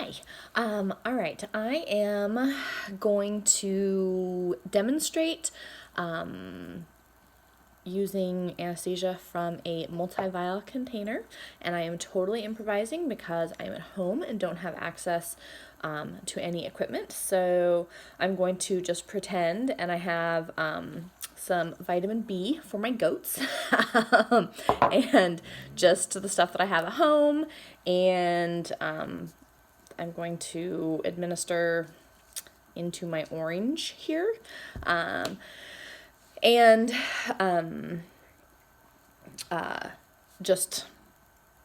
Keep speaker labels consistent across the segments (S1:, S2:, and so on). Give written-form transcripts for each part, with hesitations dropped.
S1: Hi. All right. I am going to demonstrate using anesthesia from a multi-vial container, and I am totally improvising because I'm at home and don't have access to any equipment. So I'm going to just pretend, and I have some vitamin B for my goats, and just the stuff that I have at home, and I'm going to administer into my orange here. And just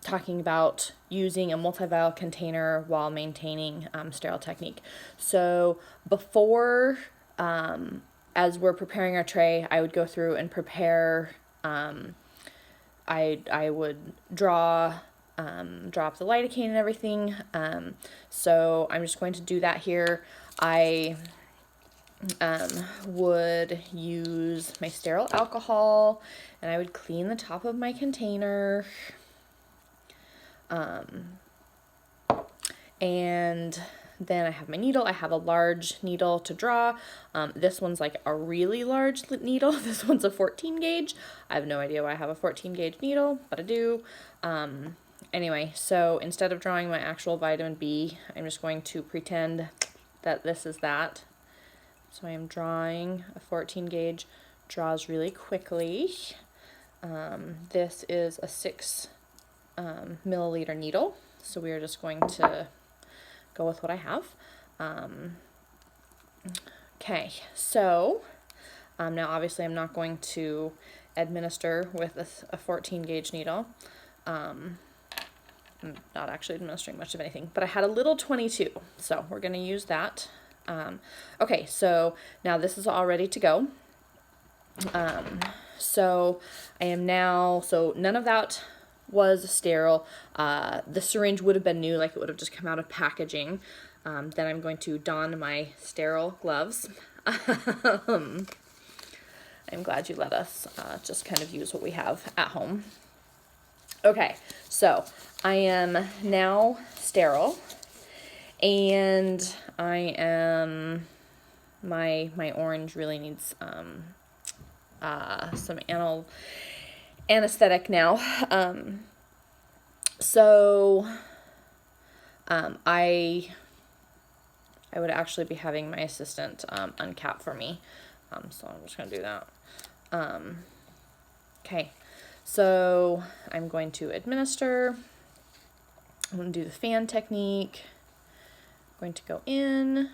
S1: talking about using a multi-vial container while maintaining sterile technique. So before, as we're preparing our tray, I would go through and prepare, I would draw up the lidocaine and everything. So I'm just going to do that here. I would use my sterile alcohol, and I would clean the top of my container. And then I have my needle. I have a large needle to draw. This one's like a really large needle. This one's a 14 gauge. I have no idea why I have a 14 gauge needle, but I do. Anyway, so instead of drawing my actual vitamin B, I'm just going to pretend that this is that. So I am drawing a 14 gauge, draws really quickly. This is a 6 milliliter needle, so we are just going to go with what I have. Okay, so now obviously I'm not going to administer with a 14 gauge needle. I'm not actually administering much of anything, but I had a little 22, so we're going to use that. Okay, so now this is all ready to go. So I am now, so none of that was sterile. The syringe would have been new, like it would have just come out of packaging. Then I'm going to don my sterile gloves. I'm glad you let us just kind of use what we have at home. Okay, so I am now sterile, and I am, my orange really needs some anesthetic now. I would actually be having my assistant uncap for me. So I'm just going to do that. Okay, so I'm going to administer. I'm going to do the fan technique. I'm going to go in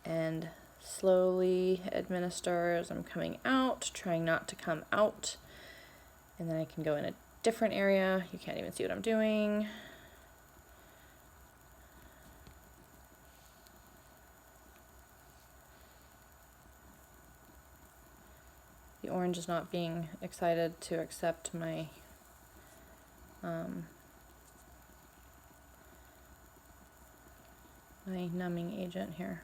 S1: and slowly administer as I'm coming out, trying not to come out. And then I can go in a different area. You can't even see what I'm doing. The orange is not being excited to accept my my numbing agent here.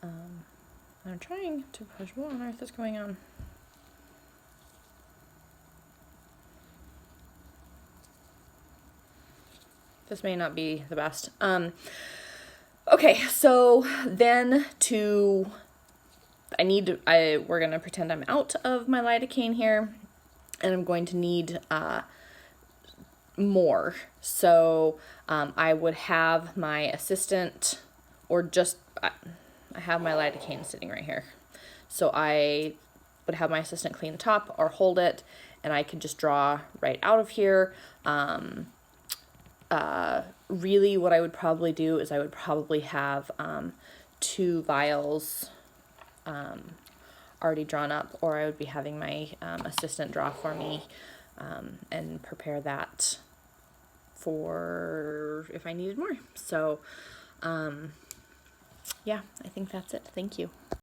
S1: I'm trying to push. What on earth is going on? This may not be the best. Okay, so then we're gonna pretend I'm out of my lidocaine here, and I'm going to need more. So I would have my assistant, or just I have my lidocaine sitting right here. So I would have my assistant clean the top or hold it, and I could just draw right out of here. Really what I would probably do is I would probably have 2 vials already drawn up, or I would be having my assistant draw for me and prepare that for if I needed more. So yeah, I think that's it. Thank you.